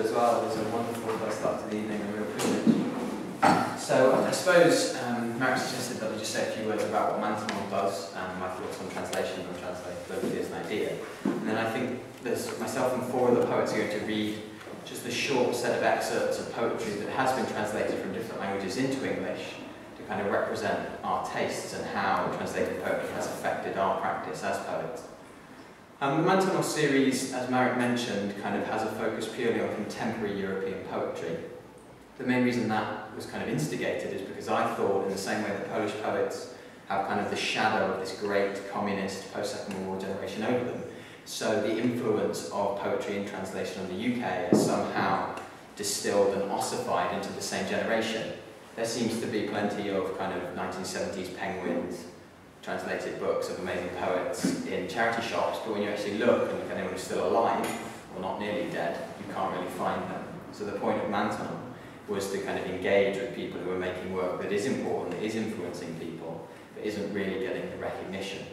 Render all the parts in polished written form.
as well. It was a wonderful first start to the evening, a real privilege. So I suppose Marek suggested that I just say a few words about what Maintenant does and my thoughts on translation and translatability as an idea. And then I think myself and 4 other poets are going to read just a short set of excerpts of poetry that has been translated from different languages into English to kind of represent our tastes and how translated poetry has affected our practice as poets. The Maintenant series, as Marek mentioned, kind of has a focus purely on contemporary European poetry. The main reason that was kind of instigated is because I thought, in the same way that Polish poets have kind of the shadow of this great communist post-Second World War generation over them, so the influence of poetry in translation on the UK is somehow distilled and ossified into the same generation. There seems to be plenty of kind of 1970s Penguins translated books of amazing poets in charity shops, but when you actually look, and if anyone is still alive, or not nearly dead, you can't really find them. So the point of Maintenant was to kind of engage with people who are making work that is important, that is influencing people, but isn't really getting the recognition.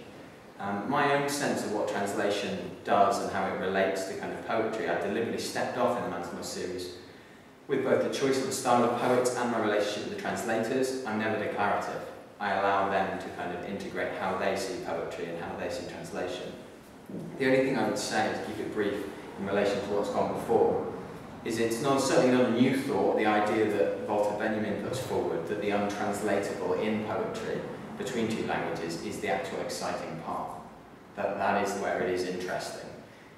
My own sense of what translation does and how it relates to kind of poetry, I deliberately stepped off in the Maintenant series with both the choice of the style of poets and my relationship with the translators. I'm never declarative. I allow them to kind of integrate how they see poetry and how they see translation. The only thing I would say, to keep it brief in relation to what's gone before, is it's certainly not a new thought, the idea that Walter Benjamin puts forward, that the untranslatable in poetry between 2 languages is the actual exciting part. That is where it is interesting.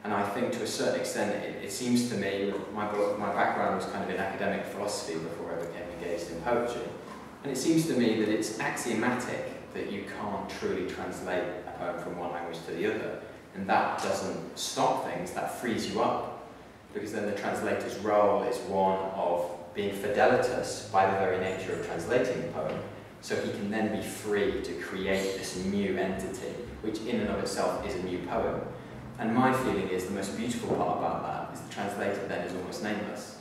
And I think to a certain extent, it seems to me, my background was kind of in academic philosophy before I became engaged in poetry. And it seems to me that it's axiomatic that you can't truly translate a poem from one language to the other. And that doesn't stop things, that frees you up. Because then the translator's role is one of being fidelitous by the very nature of translating the poem, so he can then be free to create this new entity, which in and of itself is a new poem. And my feeling is the most beautiful part about that is the translator then is almost nameless.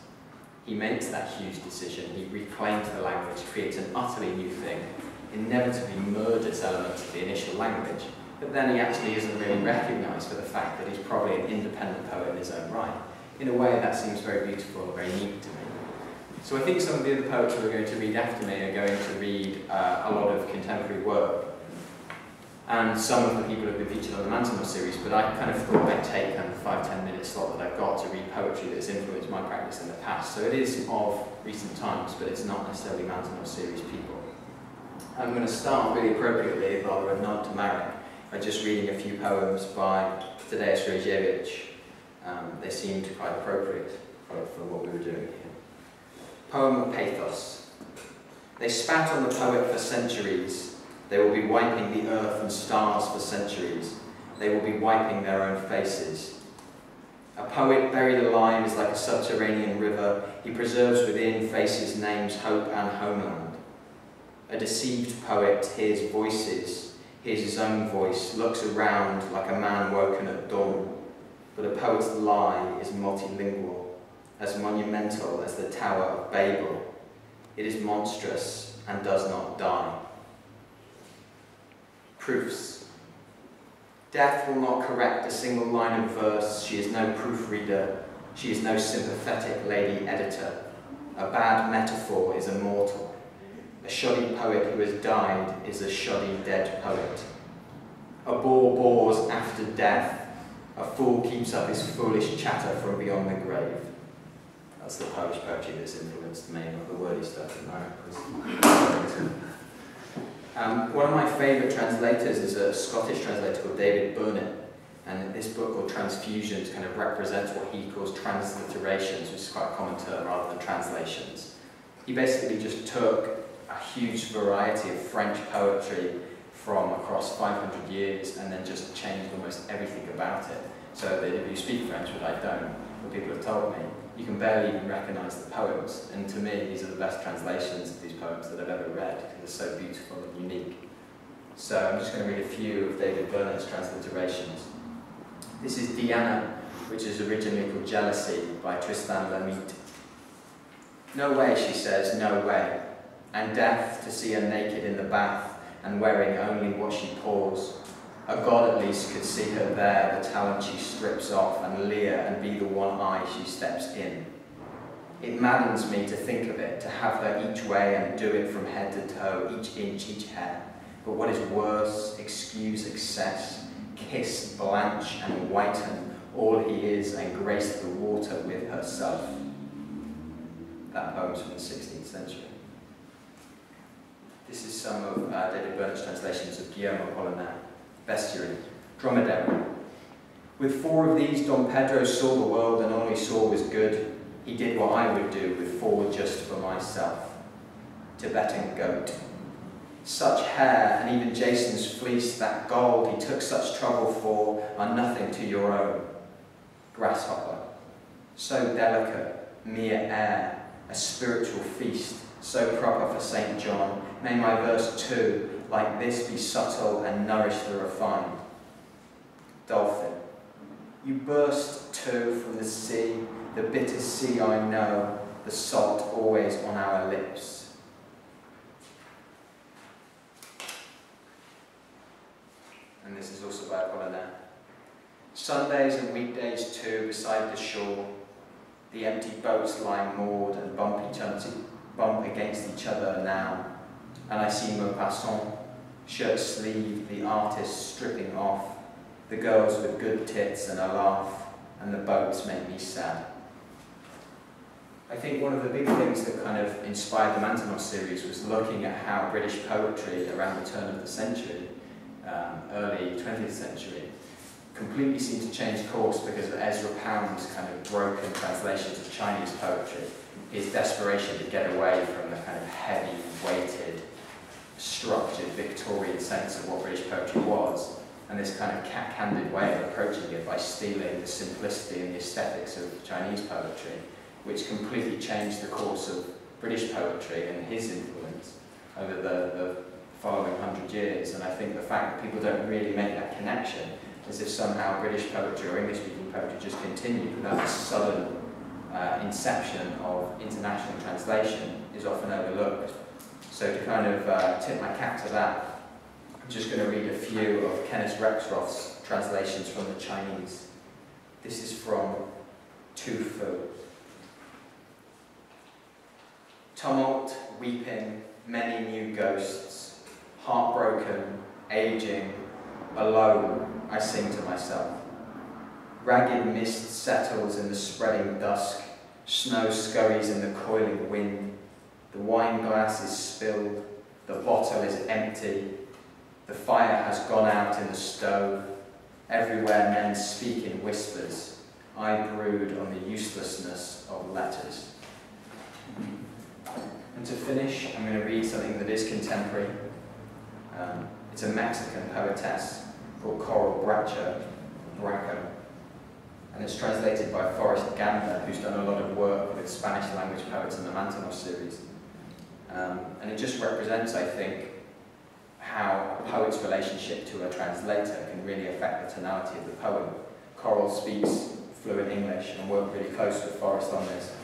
He makes that huge decision, he reclaims the language, creates an utterly new thing, inevitably murders elements of the initial language, but then he actually isn't really recognised for the fact that he's probably an independent poet in his own right. In a way, that seems very beautiful and very neat to me. So I think some of the other poets who are going to read after me are going to read a lot of contemporary work. And some of the people who have been featured on the Maintenant series, but I kind of thought I'd take a 5-10 minute slot that I've got to read poetry that has influenced my practice in the past. So it is of recent times, but it's not necessarily Maintenant series people. I'm going to start really appropriately, rather a nod to Marek, by just reading a few poems by Tadeusz Rozewicz. They seemed quite appropriate for what we were doing here. Poem of Pathos. They spat on the poet for centuries. They will be wiping the earth and stars for centuries. They will be wiping their own faces. A poet buried alive is like a subterranean river. He preserves within faces, names, hope and homeland. A deceived poet hears voices, hears his own voice, looks around like a man woken at dawn. But a poet's lie is multilingual, as monumental as the Tower of Babel. It is monstrous and does not die. Proofs. Death will not correct a single line of verse. She is no proofreader. She is no sympathetic lady editor. A bad metaphor is immortal. A shoddy poet who has died is a shoddy dead poet. A boar bores after death. A fool keeps up his foolish chatter from beyond the grave. That's the Polish poetry that's influenced me, not the wordy stuff that Marek was. One of my favourite translators is a Scottish translator called David Burnett, and this book called Transfusions kind of represents what he calls transliterations, which is quite a common term rather than translations. He basically just took a huge variety of French poetry from across 500 years and then just changed almost everything about it. So that if you speak French, but I don't, what people have told me, you can barely even recognise the poems. And to me, these are the best translations of these poems that I've ever read, because they're so beautiful and unique. So I'm just going to read a few of David Burnett's transliterations. This is Diana, which is originally called Jealousy, by Tristan Lamite. No way, she says, no way. And death to see her naked in the bath, and wearing only what she pours. A god at least could see her there, the talent she strips off, and leer and be the one eye she steps in. It maddens me to think of it, to have her each way and do it from head to toe, each inch, each hair. But what is worse, excuse excess, kiss, blanch and whiten all he is and grace the water with herself. That poem's from the 16th century. This is some of David Burnett's translations of Guillaume Apollinaire, Bestiary, Dromedary. With 4 of these, Don Pedro saw the world and all he saw was good. He did what I would do with 4 just for myself. Tibetan goat. Such hair, and even Jason's fleece, that gold he took such trouble for, are nothing to your own. Grasshopper. So delicate, mere air, a spiritual feast, so proper for St. John. May my verse too, like this, be subtle and nourish the refined. Dolphin. You burst too from the sea, the bitter sea I know, the salt always on our lips. And this is also by Apollinaire. Sundays and weekdays too, beside the shore, the empty boats lie moored and bump against each other now. And I see Maupassant, shirt sleeve, the artist stripping off, the girls with good tits and a laugh, and the boats make me sad. I think one of the big things that kind of inspired the Maintenant series was looking at how British poetry around the turn of the century, early 20th century, completely seemed to change course because of Ezra Pound's kind of broken translations of Chinese poetry, his desperation to get away from the kind of heavy, weighted, structured Victorian sense of what British poetry was, and this kind of cat-handed way of approaching it by stealing the simplicity and the aesthetics of Chinese poetry, which completely changed the course of British poetry and his influence over the following 100 years. And I think the fact that people don't really make that connection, as if somehow British poetry or English-speaking poetry just continued without this sudden inception of international translation, is often overlooked. So to kind of tip my cap to that, I'm just going to read a few of Kenneth Rexroth's translations from the Chinese. This is from Tu Fu. Tumult, weeping, many new ghosts, heartbroken, aging, alone, I sing to myself. Ragged mist settles in the spreading dusk, snow scurries in the coiling wind, the wine glass is spilled, the bottle is empty, the fire has gone out in the stove, everywhere men speak in whispers, I brood on the uselessness of letters. And to finish, I'm going to read something that is contemporary. It's a Mexican poetess called Coral Bracho, and it's translated by Forrest Gander, who's done a lot of work with Spanish language poets in the Maintenant series. And it just represents, I think, how a poet's relationship to a translator can really affect the tonality of the poem. Coral speaks fluent English and worked really close with Forrest on this.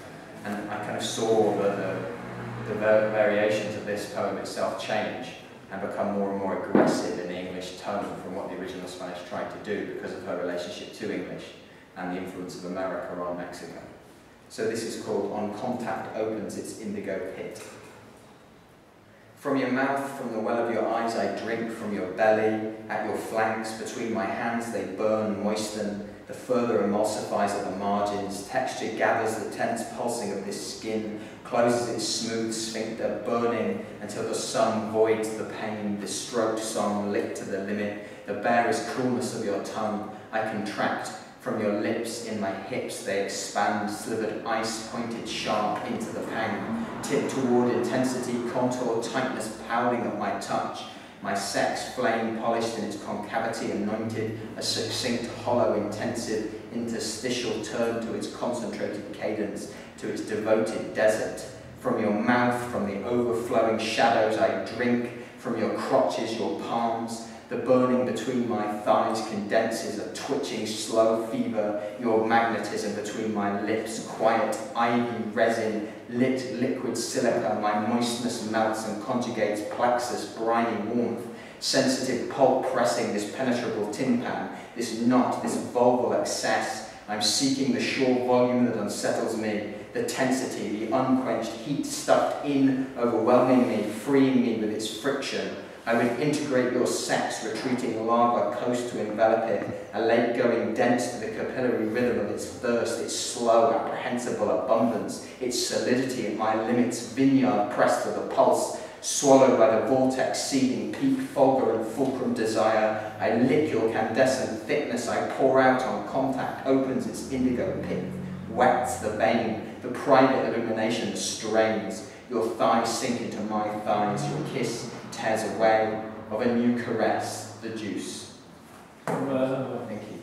And I kind of saw the variations of this poem itself change and become more and more aggressive in the English tone from what the original Spanish tried to do because of her relationship to English and the influence of America on Mexico. So this is called On Contact Opens Its Indigo Pit. From your mouth, from the well of your eyes I drink, from your belly, at your flanks, between my hands they burn, moisten, the further emulsifies at the margins, texture gathers the tense pulsing of this skin, closes its smooth sphincter, burning until the sun voids the pain, the stroked song lit to the limit, the barest coolness of your tongue, I contract from your lips in my hips, they expand, slivered ice pointed sharp into the pang, tip toward intensity, contour, tightness pounding at my touch, my sex flame polished in its concavity, anointed, a succinct, hollow, intensive, interstitial turn to its concentrated cadence, to its devoted desert. From your mouth, from the overflowing shadows I drink, from your crotches, your palms, the burning between my thighs condenses a twitching slow fever, your magnetism between my lips, quiet ivy resin, lit liquid silica, my moistness melts and conjugates plexus, briny warmth, sensitive pulp pressing this penetrable tin pan, this knot, this vulval excess, I'm seeking the sure volume that unsettles me, the tensity, the unquenched heat stuffed in, overwhelming me, freeing me with its friction. I would integrate your sex, retreating lava coast to envelop it, a lake going dense to the capillary rhythm of its thirst, its slow, apprehensible abundance, its solidity at my limits, vineyard pressed to the pulse, swallowed by the vortex, seeding peak, fulgurant, fulcrum desire. I lick your candescent thickness, I pour out on contact, opens its indigo pit, wets the vein, the private illumination strains. Your thighs sink into my thighs, your kiss tears away of a new caress, the juice. Thank you.